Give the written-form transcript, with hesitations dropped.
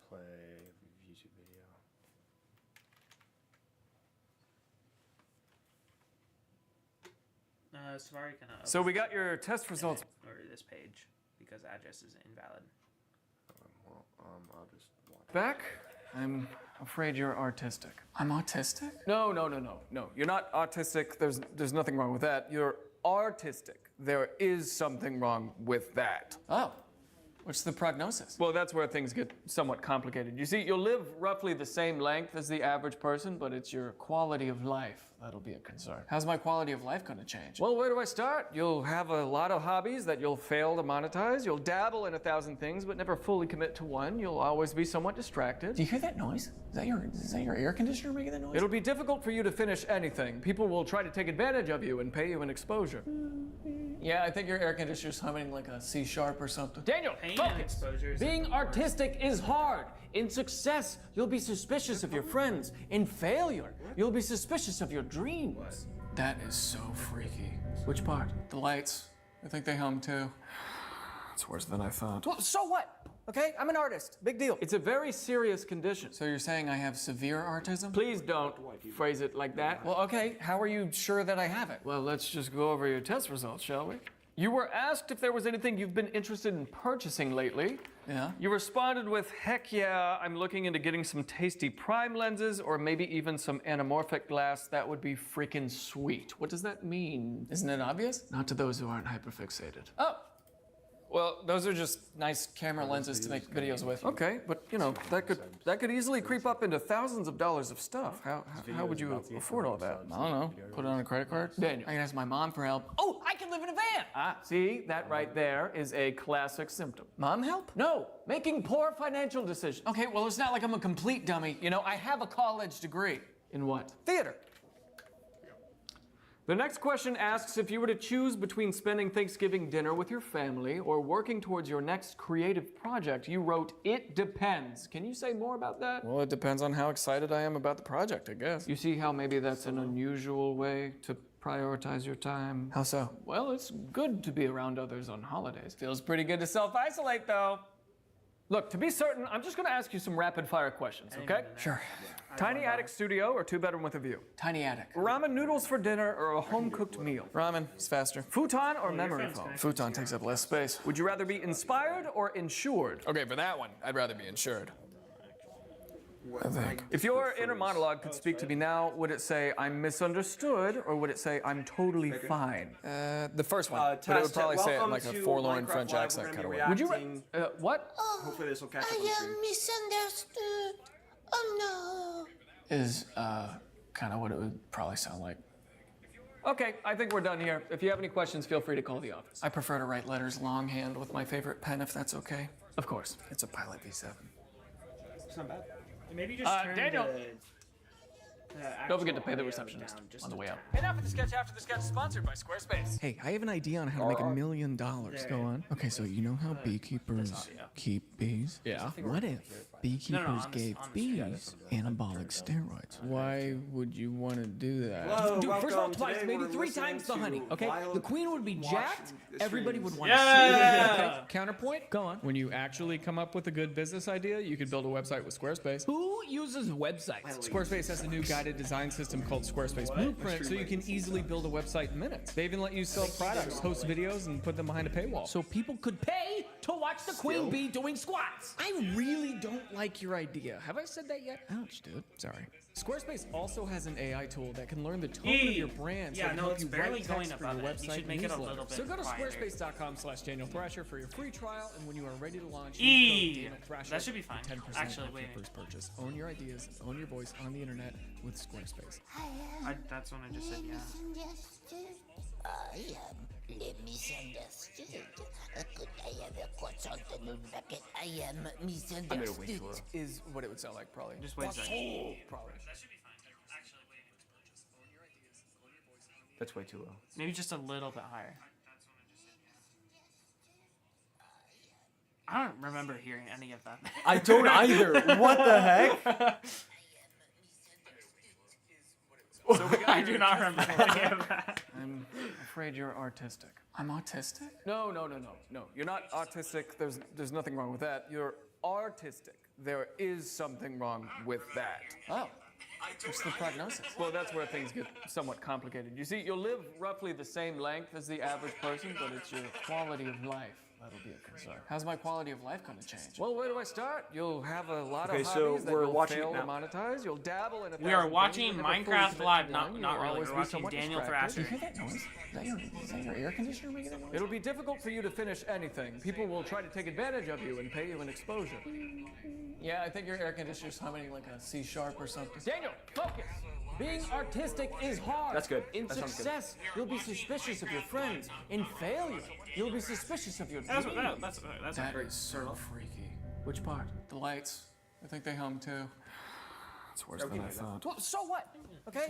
play YouTube video. Safari can. So we got your test results. Or this page because address is invalid. I'll just watch. Back? I'm afraid you're artistic. I'm autistic? No. You're not autistic. There's nothing wrong with that. You're artistic. There is something wrong with that. Oh. What's the prognosis? Well, that's where things get somewhat complicated. You see, you'll live roughly the same length as the average person, but it's your quality of life that'll be a concern. How's my quality of life gonna change? Well, where do I start? You'll have a lot of hobbies that you'll fail to monetize. You'll dabble in 1,000 things, but never fully commit to one. You'll always be somewhat distracted. Do you hear that noise? Is that your air conditioner making that noise? It'll be difficult for you to finish anything. People will try to take advantage of you and pay you an exposure. Yeah, I think your air conditioner's humming like a C sharp or something. Daniel, Pain and focus! exposure is Being the worst. artistic is hard. In success, you'll be suspicious of your friends. In failure, you'll be suspicious of your dreams. That is so freaky. Which part? The lights. I think they hum too. It's worse than I thought. Well, so what? Okay, I'm an artist. Big deal. It's a very serious condition. So you're saying I have severe autism? Please don't phrase it like that. Well, okay, how are you sure that I have it? Well, let's just go over your test results, shall we? You were asked if there was anything you've been interested in purchasing lately. Yeah? You responded with, heck yeah, I'm looking into getting some tasty prime lenses or maybe even some anamorphic glass. That would be freaking sweet. What does that mean? Isn't it obvious? Not to those who aren't hyperfixated. Oh. Well, those are just nice camera lenses to make videos with. Okay, but you know, that could easily creep up into thousands of dollars of stuff. How would you afford all that? I don't know. Put it on a credit card? Daniel. I can ask my mom for help. Oh, I can live in a van. Ah, see, that right there is a classic symptom. Mom help? No, making poor financial decisions. Okay, well, it's not like I'm a complete dummy. You know, I have a college degree. In what? Theater. The next question asks if you were to choose between spending Thanksgiving dinner with your family or working towards your next creative project. You wrote, it depends. Can you say more about that? Well, it depends on how excited I am about the project, I guess. You see how maybe that's an unusual way to prioritize your time? How so? Well, it's good to be around others on holidays. Feels pretty good to self-isolate, though. Look, to be certain, I'm just gonna ask you some rapid fire questions, okay? Sure. Tiny attic studio or 2-bedroom with a view? Tiny attic. Ramen noodles for dinner or a home-cooked meal? Ramen, it's faster. Futon or memory phone's foam? connected. Futon takes up less space. Would you rather be inspired or insured? Okay, for that one, I'd rather be insured. I think. If your inner monologue could speak to me now, would it say, I'm misunderstood, or would it say, I'm totally fine? The first one, but it would probably say it in like a forlorn French accent kind of way. Would you what? Hopefully this will catch up on stream. Misunderstood. Oh Is kind of what it would probably sound like. Okay, I think we're done here. If you have any questions, feel free to call the office. I prefer to write letters longhand with my favorite pen, if that's okay. Of course. It's a Pilot V7. It's not bad. Maybe just turn Daniel. the Don't forget to pay the actual receptionist audio down just on the a way tad. out. And after the sketch, sponsored by Squarespace. Hey, I have an idea on how to make $1 million. Go on. Okay, so you know how beekeepers keep bees? Yeah. What if beekeepers on the- gave on the bees anabolic steroids? Why would you want to do that? Hello, Dude, first of all, welcome. twice, Today maybe we're 3 listening times the to honey, okay? Wild The queen would be jacked, Streams. everybody would want Yeah. Counterpoint? Go on. When you actually come up with a good business idea, you could build a website with Squarespace. Who uses websites? Squarespace has a new guided design system called Squarespace Blueprint, so you can easily build a website in minutes. They even let you sell products, host videos, and put them behind a paywall. So people could pay to watch the queen bee doing squats. I really don't like your idea. Have I said that yet? Ouch, dude. Sorry. Squarespace also has an AI tool that can learn the tone of your brand so it Yeah, can no, help it's you barely write going text for above your it. You website should make it a newsletter. little bit So go to quieter. squarespace.com/Daniel Thrasher for your free trial, and when you are ready to launch, E. use code Daniel Thrasher That should be for fine. 10% Actually, off wait a your minute. first purchase. Own your ideas, own your voice on the internet with Squarespace. That's when I just said yeah. misunderstood. I am misunderstood. Could I have a croissant and a baguette? I am misunderstood. Is what it would sound like, probably. Just wait a second. Probably. That should be fine. Actually, wait a minute. That's way too low. Maybe just a little bit higher. I don't remember hearing any of that. I don't either. What the heck? I do not remember any of that. I'm afraid you're artistic. I'm autistic? No. You're not autistic. There's nothing wrong with that. You're artistic. There is something wrong with that. Oh, what's the prognosis? Well, that's where things get somewhat complicated. You see, you'll live roughly the same length as the average person, but it's your quality of life that'll be a concern. How's my quality of life gonna change? Well, where do I start? You'll have a lot Okay, of so hobbies that we're you'll watching fail it to now. monetize. You'll dabble in a We are thousand watching things. You never fully Minecraft commit live. to Not one. not You'll really. always We're be watching somewhat Daniel distracted. Do you Thrasher. hear that noise? Is that your air conditioner making that noise? It'll be difficult for you to finish anything. People will try to take advantage of you and pay you an exposure. Yeah, I think your air conditioner's humming like a C sharp or something. Daniel, focus! Being artistic is hard. That's good. In That sounds good. success, you'll be suspicious of your friends. In failure, you'll be suspicious of your That's dreams. that's a That great is so turtle. freaky. Which part? The lights. I think they hum too. It's worse than I thought. Well, so what? Okay?